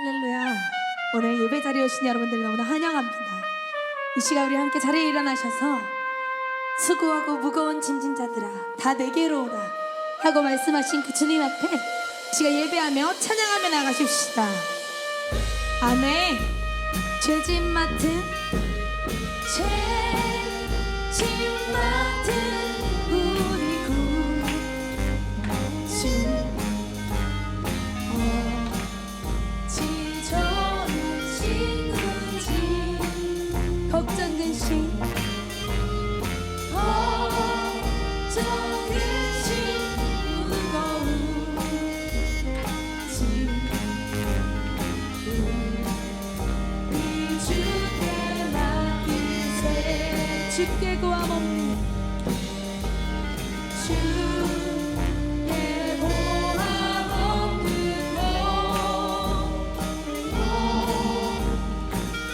할렐루야. 오늘 예배 자리에 오신 여러분들 너무나 환영합니다. 이 시간 우리 함께 자리에 일어나셔서 수고하고 무거운 짐진 자들아 다 내게로 오라 하고 말씀하신 그 주님 앞에 시간 예배하며 찬양하며 나가십시다. 아멘. 죄짐 맡은 우리 구주 지존 친구지 걱정 근심 무거운 짐 우리 주께 맡기세 주께 구함 없는 주께 보람 없는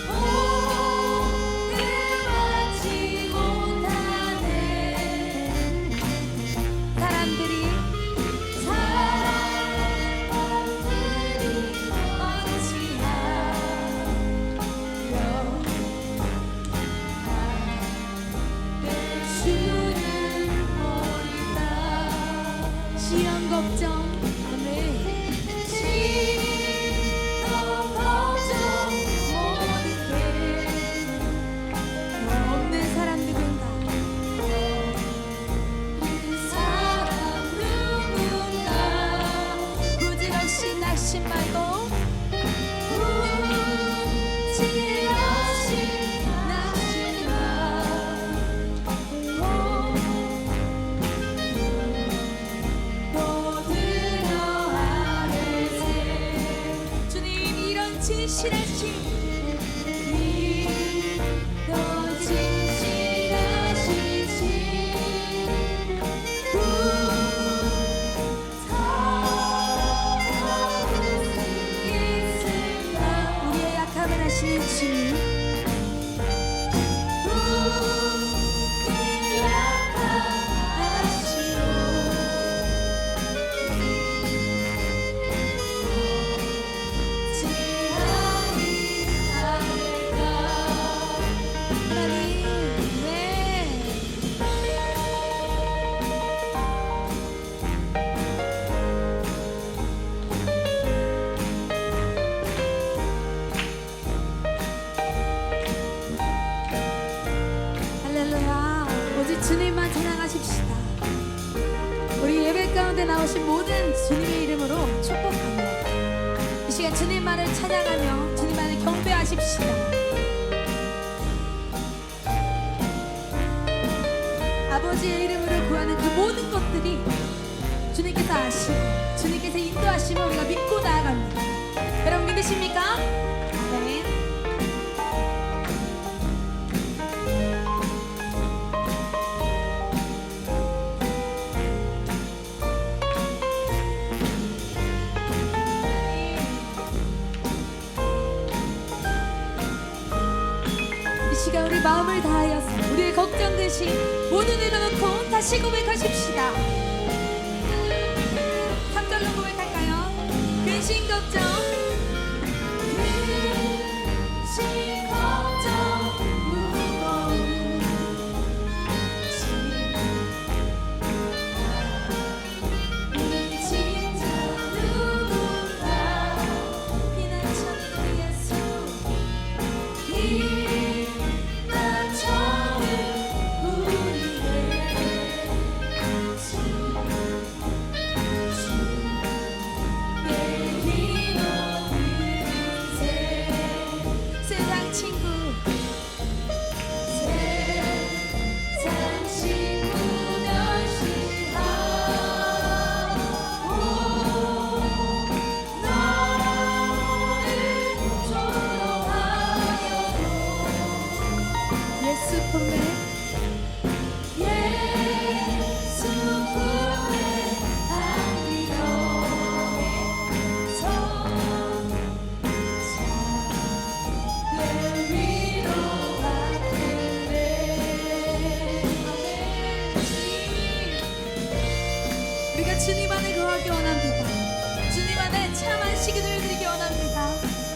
오늘 받지 못하네 사람들이 시험 걱정 아멘 시험 걱정 모르게 없는 사람 누군가 그 사람 누군가 부질없이 낙심 말고 부질없이 낙심 말고 진실하신 믿어 진실하시지 있을까 우리의 약함을 하시는 주님 우리의 약함하시오 주님만 찬양하십시다. 우리 예배 가운데 나오신 모든 주님의 이름으로 축복합니다. 이 시간 주님만을 찬양하며 주님만을 경배하십시다. 아버지의 이름으로 구하는 그 모든 것들이 주님께서 아시고 주님께서 인도하시면 우리가 믿고 나아갑니다. 여러분 믿으십니까? 네. 시간 우리 마음을 다하여서 우리의 걱정 대신 모든 내려놓고 다시 고백하십시다. 3절로 고백할까요? 근심 걱정 근심 걱정 무거운 짐 진짜 누군가 피난처는 예수 주님 안에 거하기 원합니다. 주님 안에 참한 시기를 드리기 원합니다.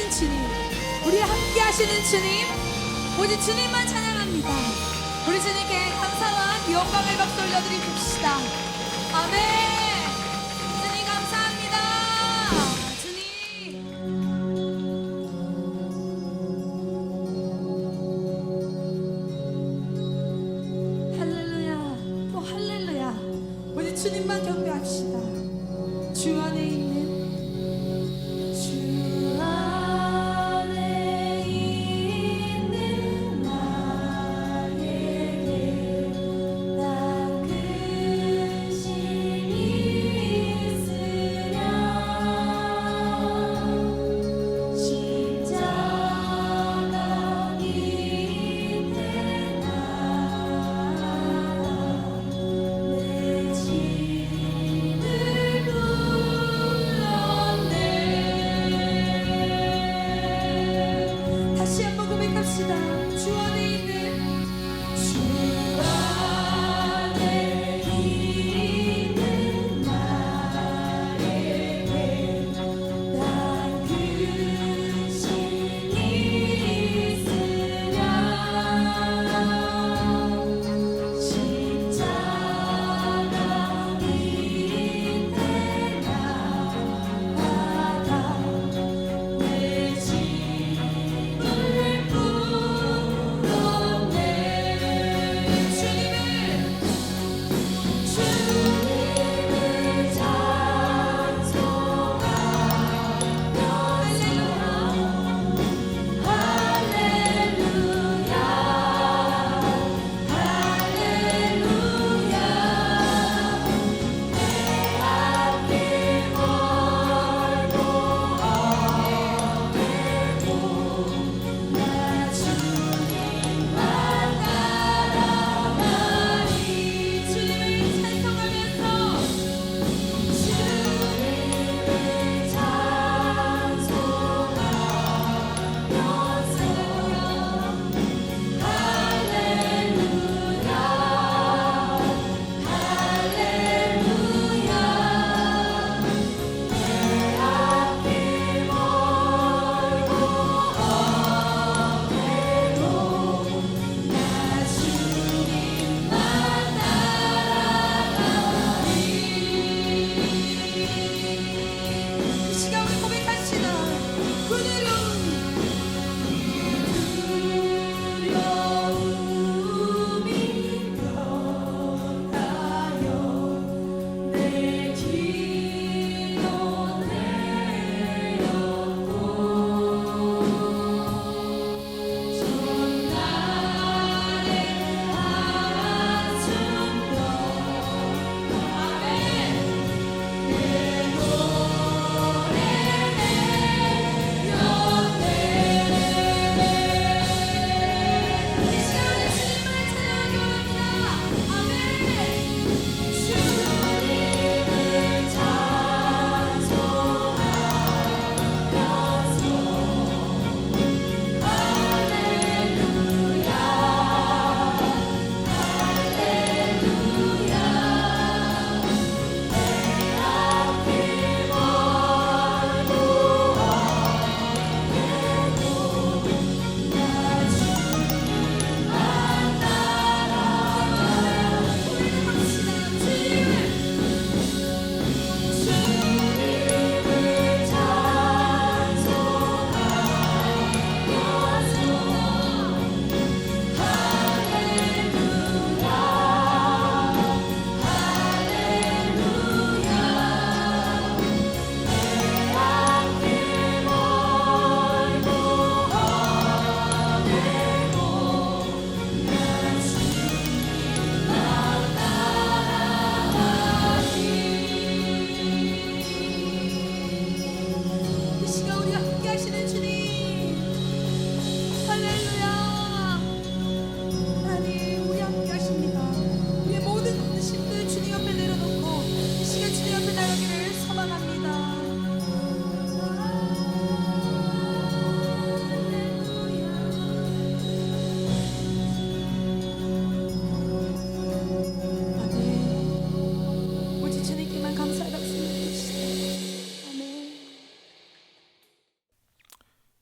하시는 주님, 우리 함께 하시는 주님, 오직 주님만 찬양합니다. 우리 주님께 감사와 영광을 박수 올려드립시다. 아멘. 주님 감사합니다. 주님. 할렐루야, 또 할렐루야. 우리 주님만 경배합시다. 주 안에 있는 주 안에 있는 나에게 딱 근심이 있으랴. 십자가 밑에 나아가 내 짐을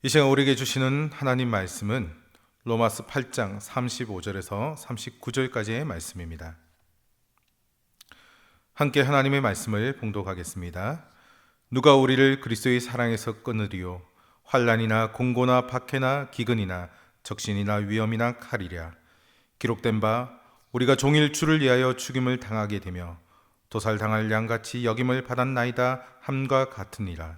이 시간 우리에게 주시는 하나님 말씀은 로마서 8장 35절에서 39절까지의 말씀입니다. 함께 하나님의 말씀을 봉독하겠습니다. 누가 우리를 그리스도의 사랑에서 끊으리요? 환난이나 공고나 박해나 기근이나 적신이나 위험이나 칼이랴. 기록된 바 우리가 종일 주를 위하여 죽임을 당하게 되며 도살당할 양같이 여김을 받았나이다 함과 같으니라.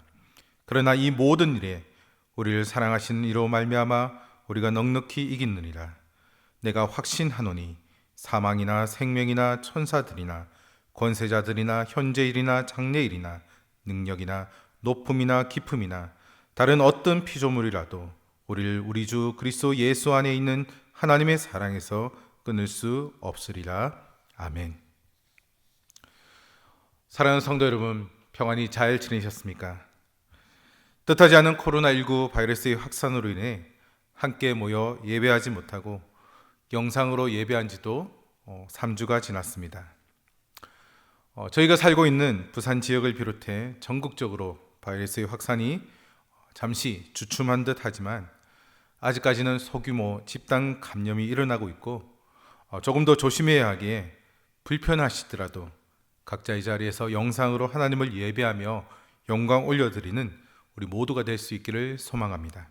그러나 이 모든 일에 우리를 사랑하시는 이로 말미암아 우리가 넉넉히 이기느니라. 내가 확신하노니 사망이나 생명이나 천사들이나 권세자들이나 현재일이나 장래일이나 능력이나 높음이나 깊음이나 다른 어떤 피조물이라도 우리를 우리 주 그리스도 예수 안에 있는 하나님의 사랑에서 끊을 수 없으리라. 아멘. 사랑하는 성도 여러분, 평안히 잘 지내셨습니까? 뜻하지 않은 코로나19 바이러스의 확산으로 인해 함께 모여 예배하지 못하고 영상으로 예배한 지도 3주가 지났습니다. 저희가 살고 있는 부산 지역을 비롯해 전국적으로 바이러스의 확산이 잠시 주춤한 듯 하지만 아직까지는 소규모 집단 감염이 일어나고 있고 조금 더 조심해야 하기에 불편하시더라도 각자의 자리에서 영상으로 하나님을 예배하며 영광 올려드리는 우리 모두가 될 수 있기를 소망합니다.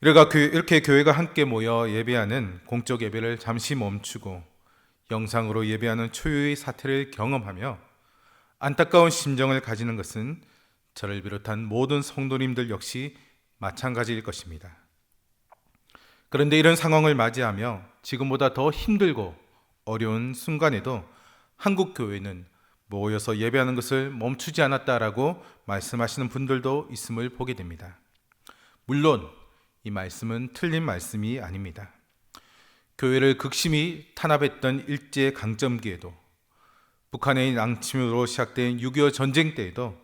이렇게 교회가 함께 모여 예배하는 공적 예배를 잠시 멈추고 영상으로 예배하는 초유의 사태를 경험하며 안타까운 심정을 가지는 것은 저를 비롯한 모든 성도님들 역시 마찬가지일 것입니다. 그런데 이런 상황을 맞이하며 지금보다 더 힘들고 어려운 순간에도 한국 교회는 모여서 예배하는 것을 멈추지 않았다라고 말씀하시는 분들도 있음을 보게 됩니다. 물론 이 말씀은 틀린 말씀이 아닙니다. 교회를 극심히 탄압했던 일제 강점기에도, 북한의 낭침으로 시작된 6.25 전쟁 때에도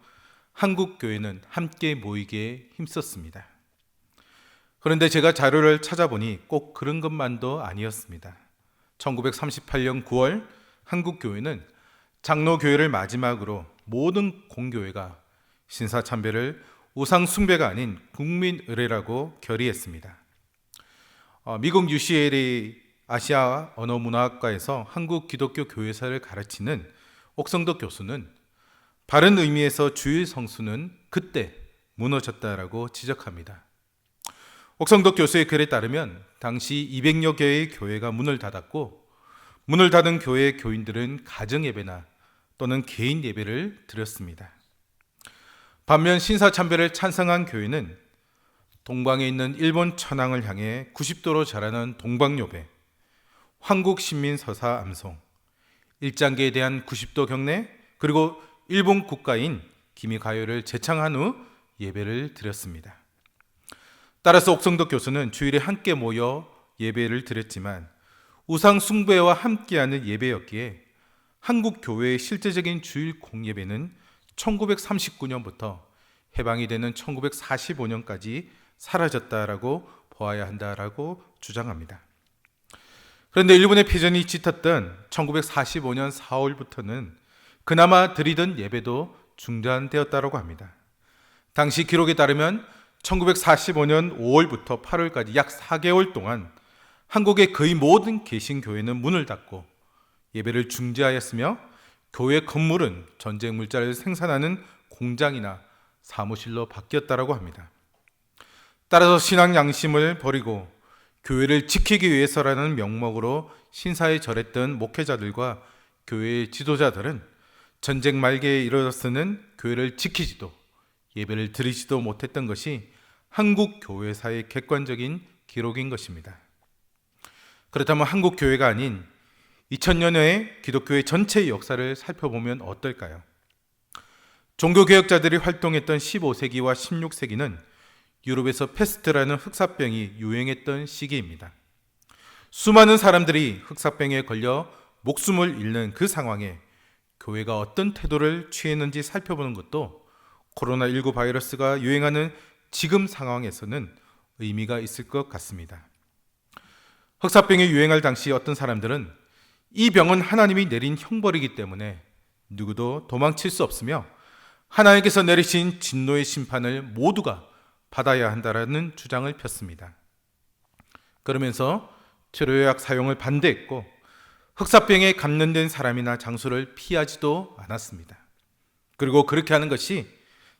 한국 교회는 함께 모이기에 힘썼습니다. 그런데 제가 자료를 찾아보니 꼭 그런 것만도 아니었습니다. 1938년 9월 한국 교회는 장로교회를 마지막으로 모든 공교회가 신사참배를 우상 숭배가 아닌 국민의례라고 결의했습니다. 미국 UCLA 아시아 언어문화학과에서 한국 기독교 교회사를 가르치는 옥성덕 교수는 바른 의미에서 주일 성수는 그때 무너졌다라고 지적합니다. 옥성덕 교수의 글에 따르면 당시 200여 개의 교회가 문을 닫았고 문을 닫은 교회의 교인들은 가정 예배나 또는 개인 예배를 드렸습니다. 반면 신사참배를 찬성한 교회는 동방에 있는 일본 천황을 향해 90도로 자라는 동방요배, 황국신민서사 암송, 일장계에 대한 90도 경례, 그리고 일본 국가인 기미가요를 제창한 후 예배를 드렸습니다. 따라서 옥성덕 교수는 주일에 함께 모여 예배를 드렸지만 우상 숭배와 함께하는 예배였기에 한국 교회의 실제적인 주일 공예배는 1939년부터 해방이 되는 1945년까지 사라졌다라고 보아야 한다라고 주장합니다. 그런데 일본의 패전이 짙었던 1945년 4월부터는 그나마 드리던 예배도 중단되었다고 합니다. 당시 기록에 따르면 1945년 5월부터 8월까지 약 4개월 동안 한국의 거의 모든 개신교회는 문을 닫고 예배를 중지하였으며 교회 건물은 전쟁 물자를 생산하는 공장이나 사무실로 바뀌었다고 합니다. 따라서 신앙 양심을 버리고 교회를 지키기 위해서라는 명목으로 신사에 절했던 목회자들과 교회의 지도자들은 전쟁 말기에 이르렀으는 교회를 지키지도 예배를 드리지도 못했던 것이 한국 교회사의 객관적인 기록인 것입니다. 그렇다면 한국 교회가 아닌 2000년의 기독교의 전체 역사를 살펴보면 어떨까요? 종교개혁자들이 활동했던 15세기와 16세기는 유럽에서 페스트라는 흑사병이 유행했던 시기입니다. 수많은 사람들이 흑사병에 걸려 목숨을 잃는 그 상황에 교회가 어떤 태도를 취했는지 살펴보는 것도 코로나19 바이러스가 유행하는 지금 상황에서는 의미가 있을 것 같습니다. 흑사병이 유행할 당시 어떤 사람들은 이 병은 하나님이 내린 형벌이기 때문에 누구도 도망칠 수 없으며 하나님께서 내리신 진노의 심판을 모두가 받아야 한다라는 주장을 폈습니다. 그러면서 치료약 사용을 반대했고 흑사병에 감염된 사람이나 장소를 피하지도 않았습니다. 그리고 그렇게 하는 것이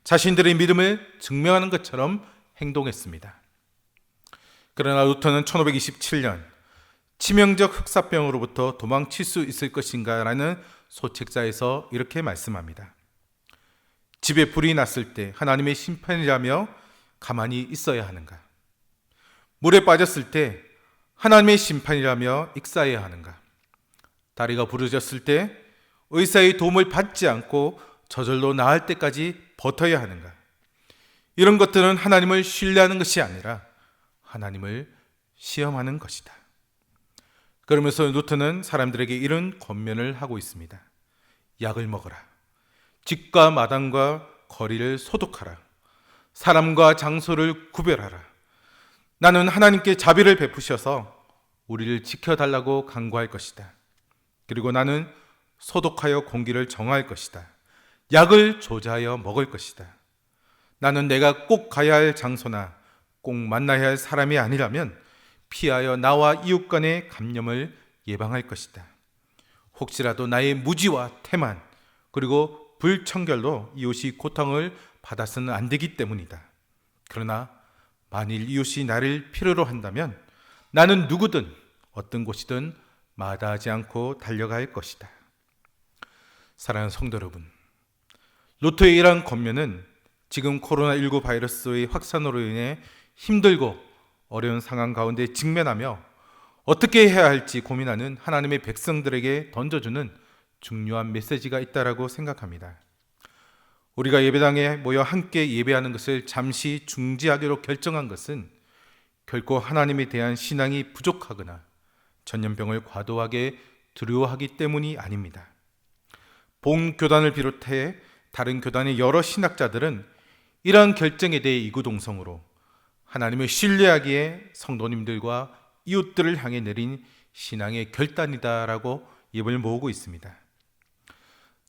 자신들의 믿음을 증명하는 것처럼 행동했습니다. 그러나 루터는 1527년 치명적 흑사병으로부터 도망칠 수 있을 것인가 라는 소책자에서 이렇게 말씀합니다. 집에 불이 났을 때 하나님의 심판이라며 가만히 있어야 하는가? 물에 빠졌을 때 하나님의 심판이라며 익사해야 하는가? 다리가 부러졌을 때 의사의 도움을 받지 않고 저절로 나을 때까지 버텨야 하는가? 이런 것들은 하나님을 신뢰하는 것이 아니라 하나님을 시험하는 것이다. 그러면서 루터는 사람들에게 이런 권면을 하고 있습니다. 약을 먹어라. 집과 마당과 거리를 소독하라. 사람과 장소를 구별하라. 나는 하나님께 자비를 베푸셔서 우리를 지켜달라고 간구할 것이다. 그리고 나는 소독하여 공기를 정화할 것이다. 약을 조자하여 먹을 것이다. 나는 내가 꼭 가야 할 장소나 꼭 만나야 할 사람이 아니라면 피하여 나와 이웃 간의 감염을 예방할 것이다. 혹시라도 나의 무지와 태만 그리고 불청결로 이웃이 고통을 받아서는 안 되기 때문이다. 그러나 만일 이웃이 나를 필요로 한다면 나는 누구든 어떤 곳이든 마다하지 않고 달려갈 것이다. 사랑하는 성도 여러분, 루터의 이러한 권면은 지금 코로나19 바이러스의 확산으로 인해 힘들고 어려운 상황 가운데 직면하며 어떻게 해야 할지 고민하는 하나님의 백성들에게 던져주는 중요한 메시지가 있다고 생각합니다. 우리가 예배당에 모여 함께 예배하는 것을 잠시 중지하기로 결정한 것은 결코 하나님에 대한 신앙이 부족하거나 전염병을 과도하게 두려워하기 때문이 아닙니다. 본교단을 비롯해 다른 교단의 여러 신학자들은 이러한 결정에 대해 이구동성으로 하나님을 신뢰하기에 성도님들과 이웃들을 향해 내린 신앙의 결단이다라고 입을 모으고 있습니다.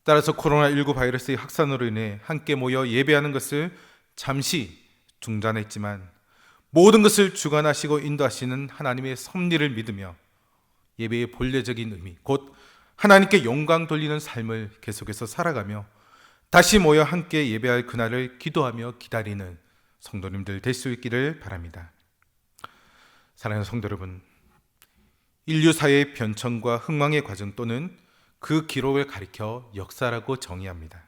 따라서 코로나19 바이러스의 확산으로 인해 함께 모여 예배하는 것을 잠시 중단했지만 모든 것을 주관하시고 인도하시는 하나님의 섭리를 믿으며 예배의 본래적인 의미, 곧 하나님께 영광 돌리는 삶을 계속해서 살아가며 다시 모여 함께 예배할 그날을 기도하며 기다리는 성도님들 될 수 있기를 바랍니다. 사랑하는 성도 여러분, 인류사의 변천과 흥망의 과정 또는 그 기록을 가리켜 역사라고 정의합니다.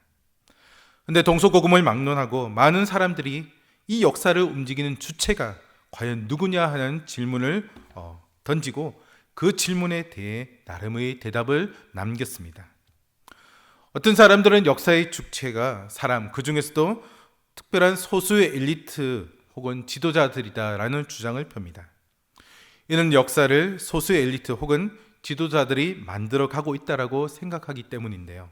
그런데 동서고금을 막론하고 많은 사람들이 이 역사를 움직이는 주체가 과연 누구냐 하는 질문을 던지고 그 질문에 대해 나름의 대답을 남겼습니다. 어떤 사람들은 역사의 주체가 사람, 그 중에서도 특별한 소수의 엘리트 혹은 지도자들이다라는 주장을 펴니다. 이는 역사를 소수의 엘리트 혹은 지도자들이 만들어가고 있다라고 생각하기 때문인데요.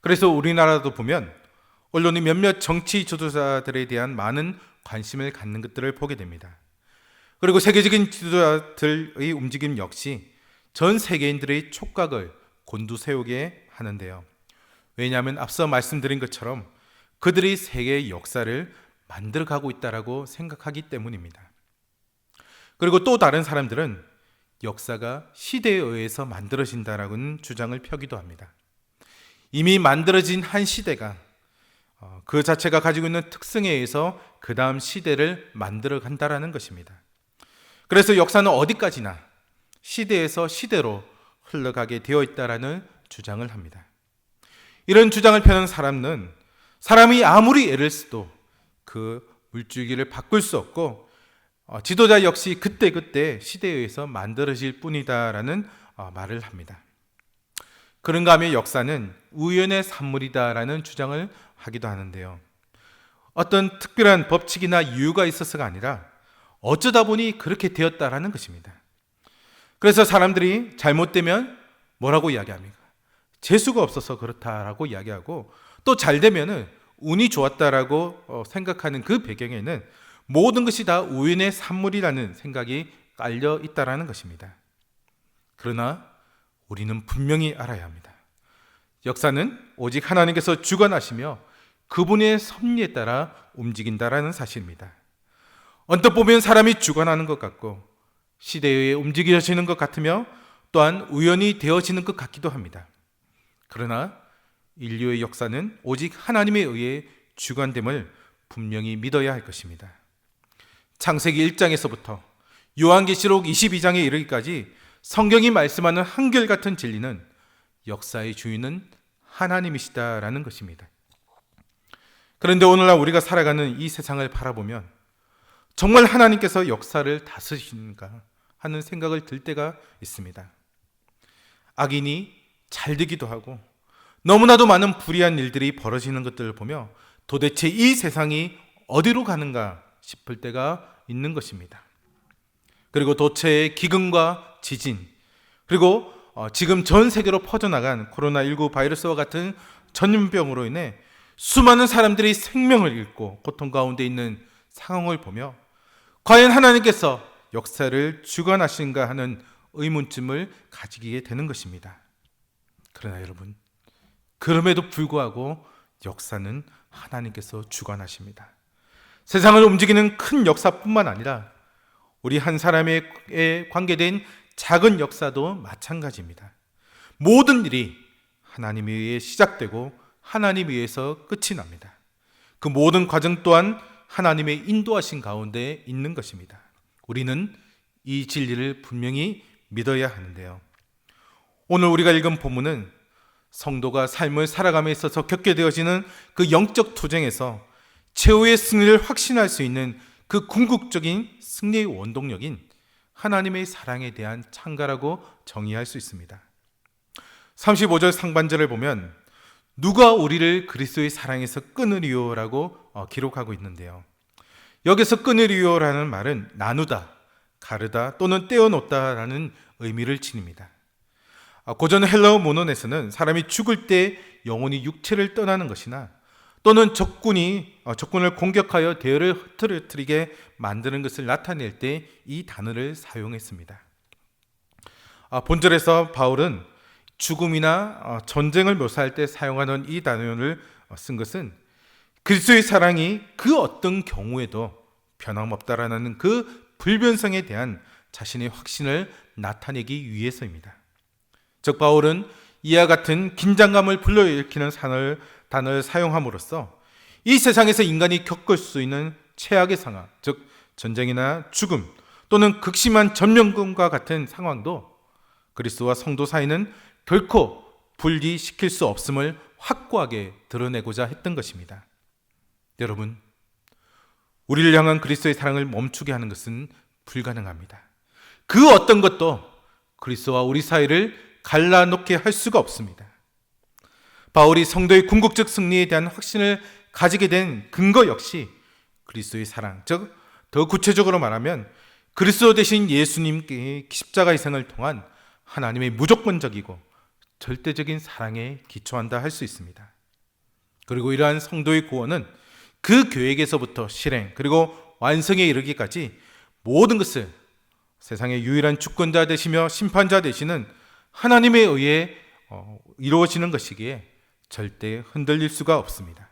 그래서 우리나라도 보면 언론이 몇몇 정치 지도자들에 대한 많은 관심을 갖는 것들을 보게 됩니다. 그리고 세계적인 지도자들의 움직임 역시 전 세계인들의 촉각을 곤두세우게 하는데요. 왜냐하면 앞서 말씀드린 것처럼 그들이 세계의 역사를 만들어가고 있다라고 생각하기 때문입니다. 그리고 또 다른 사람들은 역사가 시대에 의해서 만들어진다라는 주장을 펴기도 합니다. 이미 만들어진 한 시대가 그 자체가 가지고 있는 특성에 의해서 그 다음 시대를 만들어 간다라는 것입니다. 그래서 역사는 어디까지나 시대에서 시대로 흘러가게 되어 있다라는 주장을 합니다. 이런 주장을 펴는 사람은 사람이 아무리 애를 써도 그 물줄기를 바꿀 수 없고 지도자 역시 그때그때 시대에 의해서 만들어질 뿐이다라는 말을 합니다. 그런가 하면 역사는 우연의 산물이다라는 주장을 하기도 하는데요. 어떤 특별한 법칙이나 이유가 있어서가 아니라 어쩌다 보니 그렇게 되었다라는 것입니다. 그래서 사람들이 잘못되면 뭐라고 이야기합니까? 재수가 없어서 그렇다라고 이야기하고 또 잘되면 운이 좋았다라고 생각하는 그 배경에는 모든 것이 다 우연의 산물이라는 생각이 깔려 있다라는 것입니다. 그러나 우리는 분명히 알아야 합니다. 역사는 오직 하나님께서 주관하시며 그분의 섭리에 따라 움직인다라는 사실입니다. 언뜻 보면 사람이 주관하는 것 같고 시대에 의해 움직여지는 것 같으며 또한 우연히 되어지는 것 같기도 합니다. 그러나 인류의 역사는 오직 하나님에 의해 주관됨을 분명히 믿어야 할 것입니다. 창세기 1장에서부터 요한계시록 22장에 이르기까지 성경이 말씀하는 한결같은 진리는 역사의 주인은 하나님이시다라는 것입니다. 그런데 오늘날 우리가 살아가는 이 세상을 바라보면 정말 하나님께서 역사를 다스리시는가 하는 생각을 들 때가 있습니다. 악인이 잘 되기도 하고 너무나도 많은 불의한 일들이 벌어지는 것들을 보며 도대체 이 세상이 어디로 가는가 싶을 때가 있는 것입니다. 그리고 도처의 기근과 지진, 그리고 지금 전 세계로 퍼져나간 코로나19 바이러스와 같은 전염병으로 인해 수많은 사람들이 생명을 잃고 고통 가운데 있는 상황을 보며 과연 하나님께서 역사를 주관하신가 하는 의문점을 가지게 되는 것입니다. 그러나 여러분, 그럼에도 불구하고 역사는 하나님께서 주관하십니다. 세상을 움직이는 큰 역사뿐만 아니라 우리 한 사람에 관계된 작은 역사도 마찬가지입니다. 모든 일이 하나님에 의해 시작되고 하나님에 의해서 끝이 납니다. 그 모든 과정 또한 하나님의 인도하신 가운데 있는 것입니다. 우리는 이 진리를 분명히 믿어야 하는데요. 오늘 우리가 읽은 본문은 성도가 삶을 살아감에 있어서 겪게 되어지는 그 영적 투쟁에서 최후의 승리를 확신할 수 있는 그 궁극적인 승리의 원동력인 하나님의 사랑에 대한 찬가라고 정의할 수 있습니다. 35절 상반절을 보면 누가 우리를 그리스도의 사랑에서 끊으리요라고 기록하고 있는데요. 여기서 끊으리요라는 말은 나누다, 가르다 또는 떼어놓다라는 의미를 지닙니다. 고전 헬라어 문헌에서는 사람이 죽을 때 영혼이 육체를 떠나는 것이나 또는 적군을 공격하여 대열을 흐트러뜨리게 만드는 것을 나타낼 때 이 단어를 사용했습니다. 본절에서 바울은 죽음이나 전쟁을 묘사할 때 사용하는 이 단어를 쓴 것은 그리스도의 사랑이 그 어떤 경우에도 변함없다라는 그 불변성에 대한 자신의 확신을 나타내기 위해서입니다. 즉 바울은 이와 같은 긴장감을 불러일으키는 단어를 사용함으로써 이 세상에서 인간이 겪을 수 있는 최악의 상황, 즉 전쟁이나 죽음 또는 극심한 전염병과 같은 상황도 그리스도와 성도 사이는 결코 분리시킬 수 없음을 확고하게 드러내고자 했던 것입니다. 여러분, 우리를 향한 그리스도의 사랑을 멈추게 하는 것은 불가능합니다. 그 어떤 것도 그리스도와 우리 사이를 갈라놓게 할 수가 없습니다. 바울이 성도의 궁극적 승리에 대한 확신을 가지게 된 근거 역시 그리스도의 사랑, 즉 더 구체적으로 말하면 그리스도 대신 예수님께 십자가 희생을 통한 하나님의 무조건적이고 절대적인 사랑에 기초한다 할 수 있습니다. 그리고 이러한 성도의 구원은 그 계획에서부터 실행 그리고 완성에 이르기까지 모든 것을 세상의 유일한 주권자 되시며 심판자 되시는 하나님에 의해 이루어지는 것이기에 절대 흔들릴 수가 없습니다.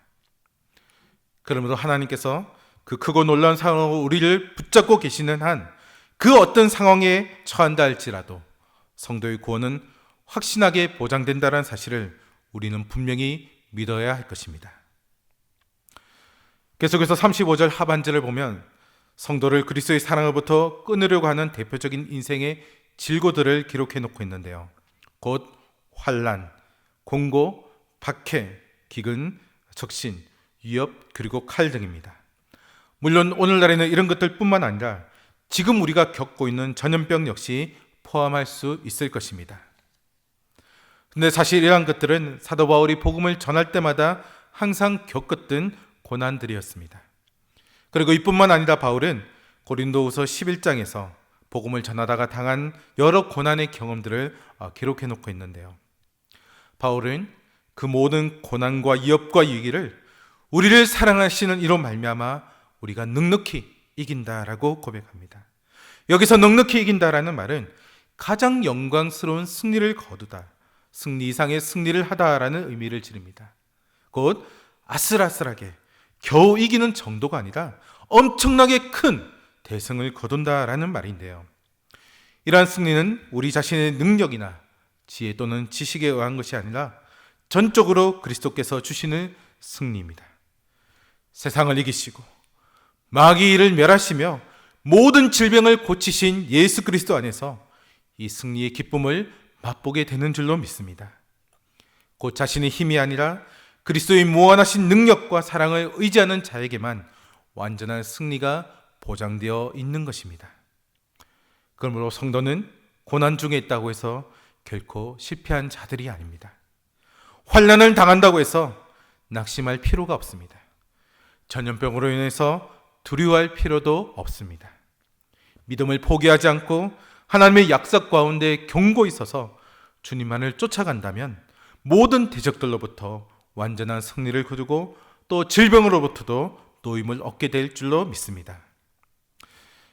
그러므로 하나님께서 그 크고 놀라운 상황으로 우리를 붙잡고 계시는 한 그 어떤 상황에 처한다 할지라도 성도의 구원은 확신하게 보장된다는 사실을 우리는 분명히 믿어야 할 것입니다. 계속해서 35절 하반절을 보면 성도를 그리스도의 사랑으로부터 끊으려고 하는 대표적인 인생의 질고들을 기록해 놓고 있는데요. 곧 환난, 공고, 박해, 기근, 적신, 위협, 그리고 칼 등입니다. 물론 오늘날에는 이런 것들 뿐만 아니라 지금 우리가 겪고 있는 전염병 역시 포함할 수 있을 것입니다. 근데 사실 이러한 것들은 사도 바울이 복음을 전할 때마다 항상 겪었던 고난들이었습니다. 그리고 이뿐만 아니라 바울은 고린도후서 11장에서 복음을 전하다가 당한 여러 고난의 경험들을 기록해 놓고 있는데요. 바울은 그 모든 고난과 위협과 위기를 우리를 사랑하시는 이로 말미암아 우리가 넉넉히 이긴다라고 고백합니다. 여기서 넉넉히 이긴다라는 말은 가장 영광스러운 승리를 거두다, 승리 이상의 승리를 하다라는 의미를 지닙니다. 곧 아슬아슬하게 겨우 이기는 정도가 아니라 엄청나게 큰 대승을 거둔다라는 말인데요. 이러한 승리는 우리 자신의 능력이나 지혜 또는 지식에 의한 것이 아니라 전적으로 그리스도께서 주시는 승리입니다. 세상을 이기시고 마귀를 멸하시며 모든 질병을 고치신 예수 그리스도 안에서 이 승리의 기쁨을 맛보게 되는 줄로 믿습니다. 곧 자신의 힘이 아니라 그리스도의 무한하신 능력과 사랑을 의지하는 자에게만 완전한 승리가 보장되어 있는 것입니다. 그러므로 성도는 고난 중에 있다고 해서 결코 실패한 자들이 아닙니다. 환난을 당한다고 해서 낙심할 필요가 없습니다. 전염병으로 인해서 두려워할 필요도 없습니다. 믿음을 포기하지 않고 하나님의 약속 가운데 견고히 서서 주님만을 쫓아간다면 모든 대적들로부터 완전한 승리를 거두고 또 질병으로부터도 노임을 얻게 될 줄로 믿습니다.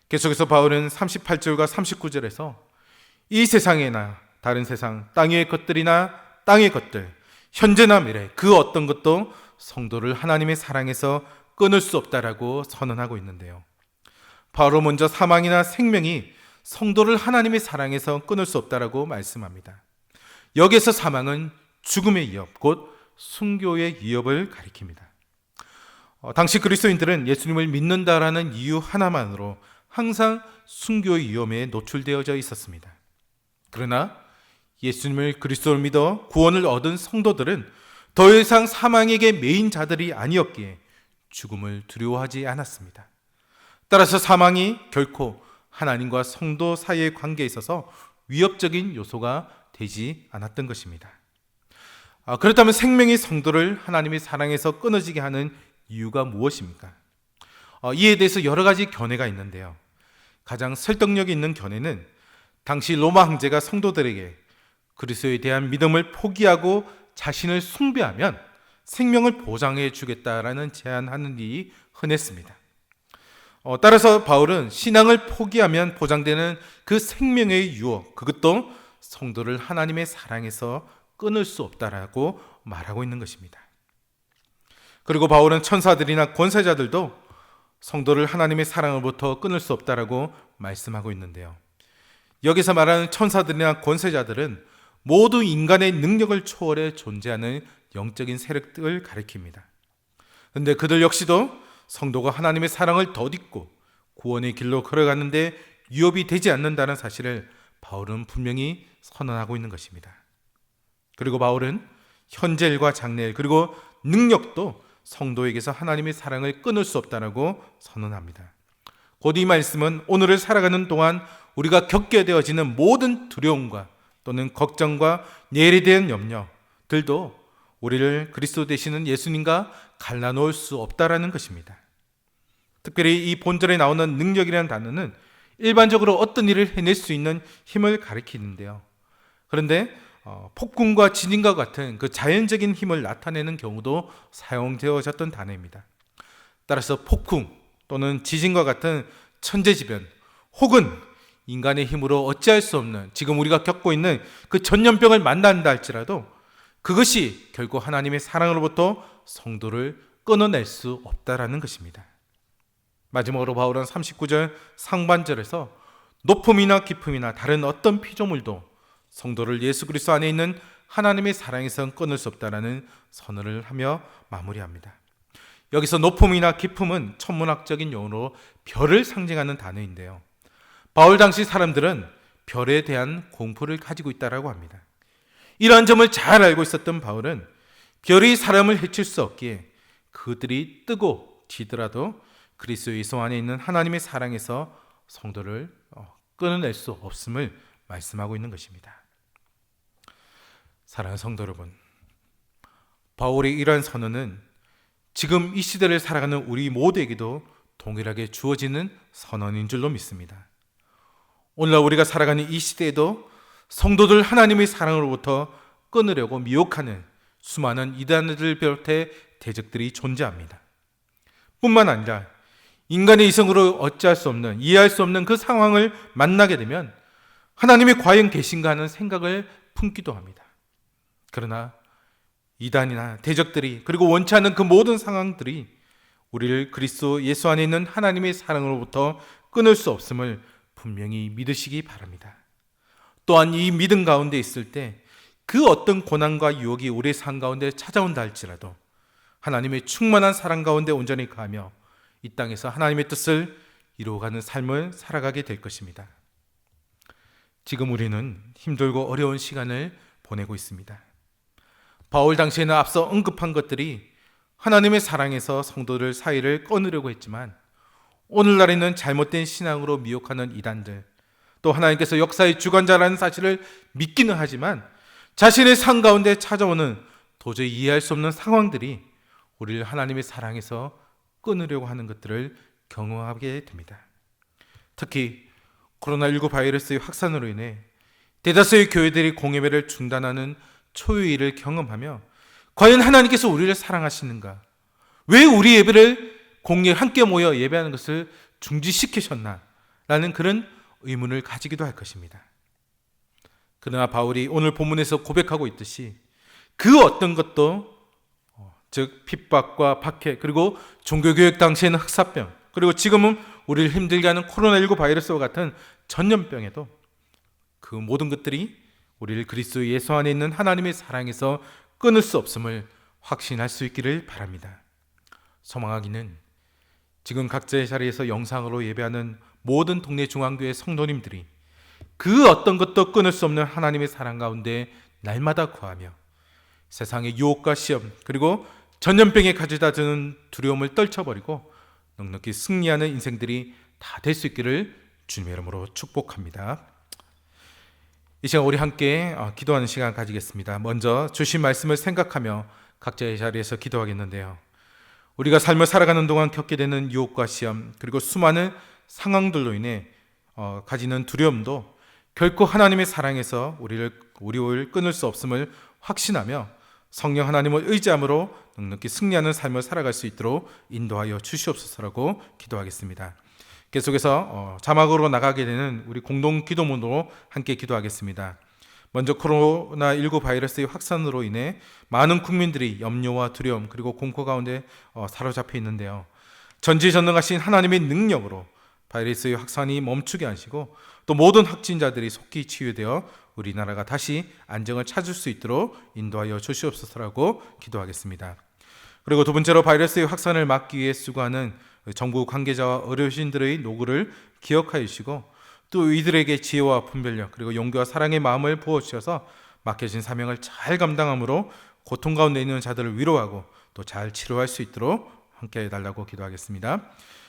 계속해서 바울은 38절과 39절에서 이 세상이나 다른 세상, 땅의 것들이나 땅의 것들, 현재나 미래 그 어떤 것도 성도를 하나님의 사랑에서 끊을 수 없다라고 선언하고 있는데요. 바로 먼저 사망이나 생명이 성도를 하나님의 사랑에서 끊을 수 없다라고 말씀합니다. 여기서 사망은 죽음의 위협, 곧 순교의 위협을 가리킵니다. 당시 그리스도인들은 예수님을 믿는다라는 이유 하나만으로 항상 순교의 위험에 노출되어져 있었습니다. 그러나 예수님을 그리스도를 믿어 구원을 얻은 성도들은 더 이상 사망에게 매인 자들이 아니었기에 죽음을 두려워하지 않았습니다. 따라서 사망이 결코 하나님과 성도 사이의 관계에 있어서 위협적인 요소가 되지 않았던 것입니다. 그렇다면 생명이 성도를 하나님의 사랑에서 끊어지게 하는 이유가 무엇입니까? 이에 대해서 여러 가지 견해가 있는데요. 가장 설득력 있는 견해는 당시 로마 황제가 성도들에게 그리스도에 대한 믿음을 포기하고 자신을 숭배하면 생명을 보장해 주겠다라는 제안하는 일이 흔했습니다. 따라서 바울은 신앙을 포기하면 보장되는 그 생명의 유혹, 그것도 성도를 하나님의 사랑에서 끊을 수 없다라고 말하고 있는 것입니다. 그리고 바울은 천사들이나 권세자들도 성도를 하나님의 사랑으로부터 끊을 수 없다라고 말씀하고 있는데요. 여기서 말하는 천사들이나 권세자들은 모두 인간의 능력을 초월해 존재하는 영적인 세력들을 가리킵니다. 그런데 그들 역시도 성도가 하나님의 사랑을 덧입고 구원의 길로 걸어가는데 위협이 되지 않는다는 사실을 바울은 분명히 선언하고 있는 것입니다. 그리고 바울은 현재일과 장래일 그리고 능력도 성도에게서 하나님의 사랑을 끊을 수 없다라고 선언합니다. 곧 이 말씀은 오늘을 살아가는 동안 우리가 겪게 되어지는 모든 두려움과 또는 걱정과 내일에 대한 염려들도 우리를 그리스도 되시는 예수님과 갈라놓을 수 없다라는 것입니다. 특별히 이 본절에 나오는 능력이라는 단어는 일반적으로 어떤 일을 해낼 수 있는 힘을 가리키는데요. 그런데 폭군과 지진과 같은 그 자연적인 힘을 나타내는 경우도 사용되어졌던 단어입니다. 따라서 폭풍 또는 지진과 같은 천재지변 혹은 인간의 힘으로 어찌할 수 없는 지금 우리가 겪고 있는 그 전염병을 만난다 할지라도 그것이 결국 하나님의 사랑으로부터 성도를 끊어낼 수 없다라는 것입니다. 마지막으로 바울은 39절 상반절에서 높음이나 깊음이나 다른 어떤 피조물도 성도를 예수 그리스도 안에 있는 하나님의 사랑에서 끊을 수 없다라는 선언을 하며 마무리합니다. 여기서 높음이나 깊음은 천문학적인 용어로 별을 상징하는 단어인데요. 바울 당시 사람들은 별에 대한 공포를 가지고 있다라고 합니다. 이러한 점을 잘 알고 있었던 바울은 별이 사람을 해칠 수 없기에 그들이 뜨고 지더라도 그리스도 예수 안에 있는 하나님의 사랑에서 성도를 끊어낼 수 없음을 말씀하고 있는 것입니다. 사랑하는 성도 여러분, 바울의 이러한 선언은 지금 이 시대를 살아가는 우리 모두에게도 동일하게 주어지는 선언인 줄로 믿습니다. 오늘날 우리가 살아가는 이 시대에도 성도들 하나님의 사랑으로부터 끊으려고 미혹하는 수많은 이단들을 비롯해 대적들이 존재합니다. 뿐만 아니라 인간의 이성으로 어찌할 수 없는, 이해할 수 없는 그 상황을 만나게 되면 하나님이 과연 계신가 하는 생각을 품기도 합니다. 그러나 이단이나 대적들이 그리고 원치 않는 그 모든 상황들이 우리를 그리스도 예수 안에 있는 하나님의 사랑으로부터 끊을 수 없음을 분명히 믿으시기 바랍니다. 또한 이 믿음 가운데 있을 때 그 어떤 고난과 유혹이 우리의 삶 가운데 찾아온다 할지라도 하나님의 충만한 사랑 가운데 온전히 가며 이 땅에서 하나님의 뜻을 이루어가는 삶을 살아가게 될 것입니다. 지금 우리는 힘들고 어려운 시간을 보내고 있습니다. 바울 당시에는 앞서 언급한 것들이 하나님의 사랑에서 성도들 사이를 끊으려고 했지만 오늘날에는 잘못된 신앙으로 미혹하는 이단들, 또 하나님께서 역사의 주관자라는 사실을 믿기는 하지만 자신의 삶 가운데 찾아오는 도저히 이해할 수 없는 상황들이 우리를 하나님의 사랑에서 끊으려고 하는 것들을 경험하게 됩니다. 특히 코로나19 바이러스의 확산으로 인해 대다수의 교회들이 공예배를 중단하는 초유일을 경험하며 과연 하나님께서 우리를 사랑하시는가? 왜 우리 예배를 공예 함께 모여 예배하는 것을 중지시키셨나? 라는 그런 의문을 가지기도 할 것입니다. 그러나 바울이 오늘 본문에서 고백하고 있듯이 그 어떤 것도 즉 핍박과 박해, 그리고 종교교육 당시에는 흑사병, 그리고 지금은 우리를 힘들게 하는 코로나19 바이러스와 같은 전염병에도 그 모든 것들이 우리를 그리스도 예수 안에 있는 하나님의 사랑에서 끊을 수 없음을 확신할 수 있기를 바랍니다. 소망하기는 지금 각자의 자리에서 영상으로 예배하는 모든 동네 중앙교회 성도님들이 그 어떤 것도 끊을 수 없는 하나님의 사랑 가운데 날마다 거하며 세상의 유혹과 시험, 그리고 전염병에 가져다 주는 두려움을 떨쳐버리고 넉넉히 승리하는 인생들이 다 될 수 있기를 주님의 이름으로 축복합니다. 이 시간 우리 함께 기도하는 시간 가지겠습니다. 먼저 주신 말씀을 생각하며 각자의 자리에서 기도하겠는데요. 우리가 삶을 살아가는 동안 겪게 되는 유혹과 시험, 그리고 수많은 상황들로 인해 가지는 두려움도 결코 하나님의 사랑에서 우리를 끊을 수 없음을 확신하며 성령 하나님을 의지함으로 넉넉히 승리하는 삶을 살아갈 수 있도록 인도하여 주시옵소서라고 기도하겠습니다. 계속해서 자막으로 나가게 되는 우리 공동 기도문으로 함께 기도하겠습니다. 먼저 코로나19 바이러스의 확산으로 인해 많은 국민들이 염려와 두려움, 그리고 공포 가운데 사로잡혀 있는데요. 전지전능하신 하나님의 능력으로 바이러스의 확산이 멈추게 하시고 또 모든 확진자들이 속히 치유되어 우리나라가 다시 안정을 찾을 수 있도록 인도하여 주시옵소서라고 기도하겠습니다. 그리고 두 번째로 바이러스의 확산을 막기 위해 수고하는 정부 관계자와 어르신들의 노고를 기억하여 주시고 또 이들에게 지혜와 분별력, 그리고 용기와 사랑의 마음을 부어주셔서 맡겨진 사명을 잘 감당함으로 고통 가운데 있는 자들을 위로하고 또 잘 치료할 수 있도록 함께 해달라고 기도하겠습니다.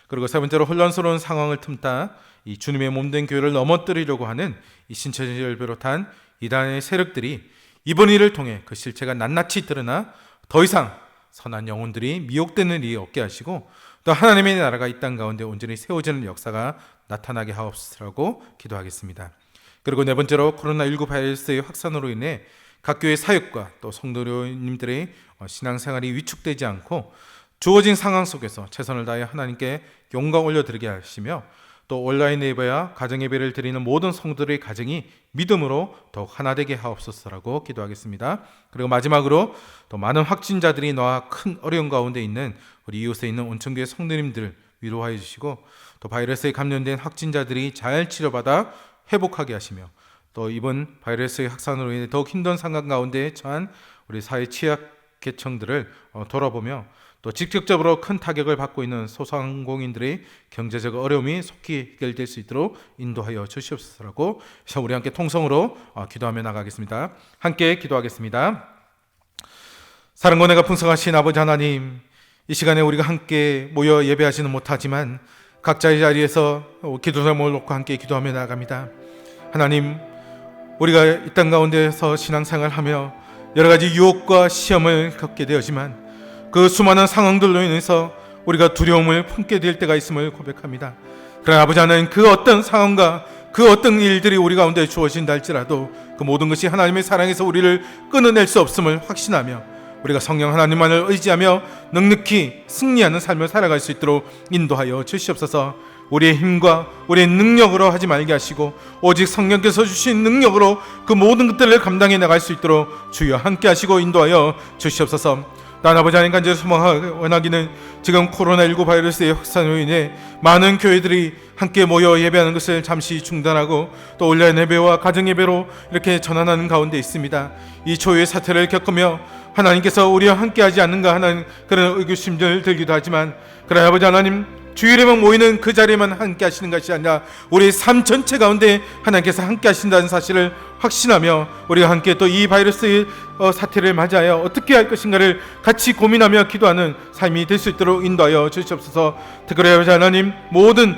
그리고 세 번째로 혼란스러운 상황을 틈타 이 주님의 몸된 교회를 넘어뜨리려고 하는 이 신천지를 비롯한 이단의 세력들이 이번 일을 통해 그 실체가 낱낱이 드러나 더 이상 선한 영혼들이 미혹되는 일이 없게 하시고 또 하나님의 나라가 이 땅 가운데 온전히 세워지는 역사가 나타나게 하옵소서라고 기도하겠습니다. 그리고 네 번째로 코로나19 바이러스의 확산으로 인해 각 교회 사역과 또 성도님들의 신앙생활이 위축되지 않고 주어진 상황 속에서 최선을 다해 하나님께 영광 올려드리게 하시며 또 온라인 예배와 가정 예배를 드리는 모든 성도들의 가정이 믿음으로 더욱 하나 되게 하옵소서라고 기도하겠습니다. 그리고 마지막으로 또 많은 확진자들이 나와 큰 어려움 가운데 있는 우리 이웃에 있는 온천교회 성도님들 위로하여 주시고 또 바이러스에 감염된 확진자들이 잘 치료받아 회복하게 하시며 또 이번 바이러스의 확산으로 인해 더욱 힘든 상황 가운데 처한 우리 사회 취약계층들을 돌아보며 또 직접적으로 큰 타격을 받고 있는 소상공인들의 경제적 어려움이 속히 해결될 수 있도록 인도하여 주시옵소서라고 우리 함께 통성으로 기도하며 나가겠습니다. 함께 기도하겠습니다. 사랑과 은혜가 풍성하신 아버지 하나님, 이 시간에 우리가 함께 모여 예배하지는 못하지만 각자의 자리에서 기도 제목을 놓고 함께 기도하며 나아갑니다. 하나님, 우리가 이 땅 가운데서 신앙생활하며 여러 가지 유혹과 시험을 겪게 되었지만 그 수많은 상황들로 인해서 우리가 두려움을 품게 될 때가 있음을 고백합니다. 그러나 아버지 하나님, 그 어떤 상황과 그 어떤 일들이 우리 가운데 주어진다 할지라도 그 모든 것이 하나님의 사랑에서 우리를 끊어낼 수 없음을 확신하며 우리가 성령 하나님만을 의지하며 넉넉히 승리하는 삶을 살아갈 수 있도록 인도하여 주시옵소서. 우리의 힘과 우리의 능력으로 하지 말게 하시고 오직 성령께서 주신 능력으로 그 모든 것들을 감당해 나갈 수 있도록 주여 함께 하시고 인도하여 주시옵소서. 난 아버지 하나님 간절히 소망하기는 지금 코로나19 바이러스의 확산으로 인해 많은 교회들이 함께 모여 예배하는 것을 잠시 중단하고 또 온라인 예배와 가정 예배로 이렇게 전환하는 가운데 있습니다. 이 초유의 사태를 겪으며 하나님께서 우리와 함께하지 않는가 하는 그런 의구심을 들기도 하지만, 그러나 아버지 하나님, 주일에만 모이는 그 자리에만 함께 하시는 것이 아니라 우리 삶 전체 가운데 하나님께서 함께 하신다는 사실을 확신하며 우리가 함께 또 이 바이러스의 사태를 맞이하여 어떻게 할 것인가를 같이 고민하며 기도하는 삶이 될 수 있도록 인도하여 주시옵소서. 특별히 아버지 하나님, 모든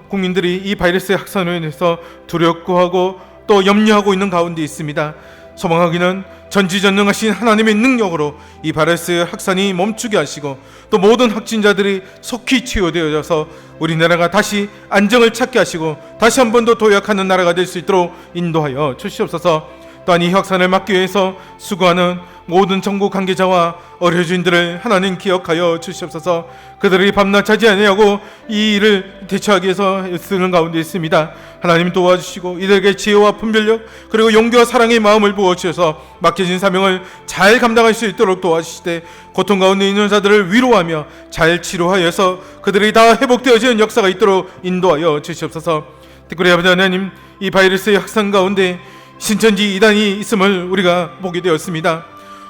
국민들이 이 바이러스의 확산으로 인해서 두렵고하고 또 염려하고 있는 가운데 있습니다. 소망하기는 전지전능하신 하나님의 능력으로 이 바이러스의 확산이 멈추게 하시고 또 모든 확진자들이 속히 치유되어져서 우리나라가 다시 안정을 찾게 하시고 다시 한 번 더 도약하는 나라가 될 수 있도록 인도하여 주시옵소서. 또한 이 확산을 막기 위해서 수고하는 모든 정부 관계자와 의료진들을 하나님 기억하여 주시옵소서. 그들이 밤낮 자지 아니하고 이 일을 대처하기 위해서 쓰는 가운데 있습니다. 하나님 도와주시고 이들에게 지혜와 분별력 그리고 용기와 사랑의 마음을 부어주셔서 맡겨진 사명을 잘 감당할 수 있도록 도와주시되, 고통 가운데 있는 자들을 위로하며 잘 치료하여서 그들이 다 회복되어지는 역사가 있도록 인도하여 주시옵소서. 특별히 아버지 하나님, 이 바이러스의 확산 가운데 신천지 이단이 있음을 우리가 보게 되었습니다.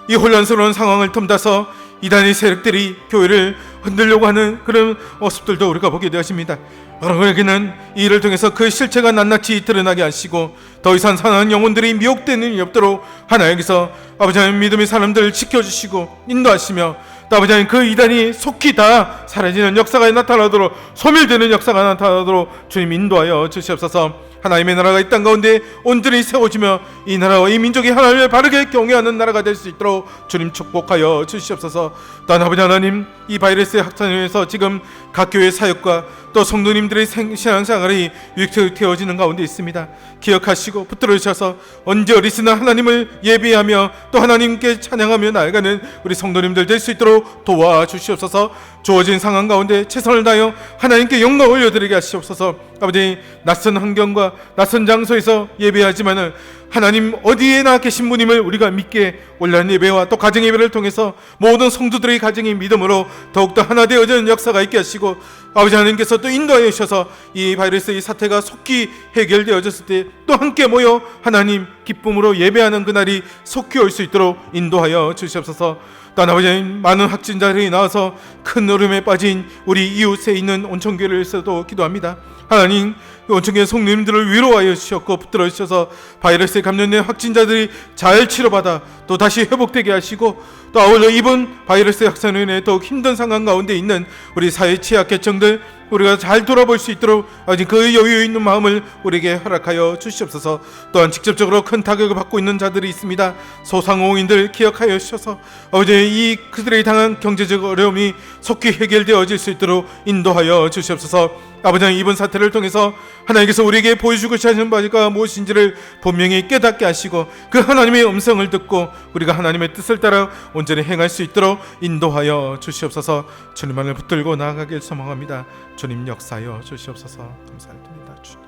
이 혼란스러운 상황을 틈타서 이단의 세력들이 교회를 흔들려고 하는 그런 모습들도 우리가 보게 되었습니다. 여러분에게는 이 일을 통해서 그 실체가 낱낱이 드러나게 하시고 더 이상 사는 영혼들이 미혹되는 일이 없도록 하나님께서 아버지 하나님 믿음의 사람들을 지켜주시고 인도하시며, 또 아버지 하나님 그 이단이 속히 다 사라지는 역사가 나타나도록, 소멸되는 역사가 나타나도록 주님 인도하여 주시옵소서. 하나님의 나라가 이 땅 가운데 온전히 세워지며 이 나라와 이 민족이 하나님을 바르게 경외하는 나라가 될 수 있도록 주님 축복하여 주시옵소서. 또한 아버지 하나님, 이 바이러스의 확산에 의해서 지금 각 교회 사역과 또 성도님들의 신앙생활이 위태워지는 가운데 있습니다. 기억하시고 붙들어 주셔서 언제 어디서나 하나님을 예배하며 또 하나님께 찬양하며 나아가는 우리 성도님들 될 수 있도록 도와주시옵소서. 주어진 상황 가운데 최선을 다하여 하나님께 영광 올려드리게 하시옵소서. 아버지, 낯선 환경과 낯선 장소에서 예배하지만은 하나님 어디에나 계신 분임을 우리가 믿게 온라인 예배와 또 가정 예배를 통해서 모든 성도들의 가정의 믿음으로 더욱더 하나 되어지는 역사가 있게 하시고, 아버지 하나님께서 또 인도하여 주셔서 이 바이러스의 사태가 속히 해결되어졌을 때 또 함께 모여 하나님 기쁨으로 예배하는 그날이 속히 올 수 있도록 인도하여 주시옵소서. 또한 아버지 하나님, 많은 확진자들이 나와서 큰 어려움에 빠진 우리 이웃에 있는 온천교회에서도 기도합니다. 하나님, 온천교회 성도님들을 위로하여 주셨고 붙들어 주셔서 바이러스에 감염된 확진자들이 잘 치료받아 또 다시 회복되게 하시고, 또 아울러 이번 바이러스 확산으로 인해 더욱 힘든 상황 가운데 있는 우리 사회 취약계층들 우리가 잘 돌아볼 수 있도록 아직 그 여유 있는 마음을 우리에게 허락하여 주시옵소서. 또한 직접적으로 큰 타격을 받고 있는 자들이 있습니다. 소상공인들 기억하여 주셔서 아버지 이 그들이 당한 경제적 어려움이 속히 해결되어질 수 있도록 인도하여 주시옵소서. 아버지, 이번 사태를 통해서 하나님께서 우리에게 보여주고 하시는 바가 무엇인지를 분명히 깨닫게 하시고 그 하나님의 음성을 듣고 우리가 하나님의 뜻을 따라 온전히 행할 수 있도록 인도하여 주시옵소서. 주님만을 붙들고 나아가길 소망합니다. 주님 역사하여 주시옵소서. 감사드립니다. 주님.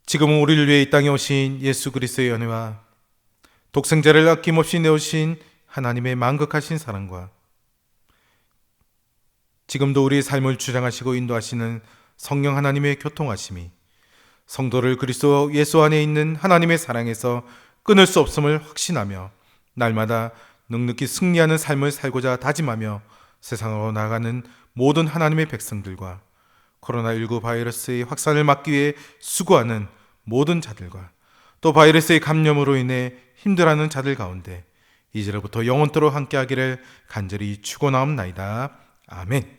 지금은 우리를 위해 이 땅에 오신 예수 그리스도의 은혜와 독생자를 아낌없이 내오신 하나님의 만극하신 사랑과 지금도 우리의 삶을 주장하시고 인도하시는 성령 하나님의 교통하심이 성도를 그리스도 예수 안에 있는 하나님의 사랑에서 끊을 수 없음을 확신하며 날마다 넉넉히 승리하는 삶을 살고자 다짐하며 세상으로 나아가는 모든 하나님의 백성들과 코로나19 바이러스의 확산을 막기 위해 수고하는 모든 자들과 또 바이러스의 감염으로 인해 힘들어하는 자들 가운데 이제로부터 영원토록 함께하기를 간절히 축원하옵나이다. 아멘.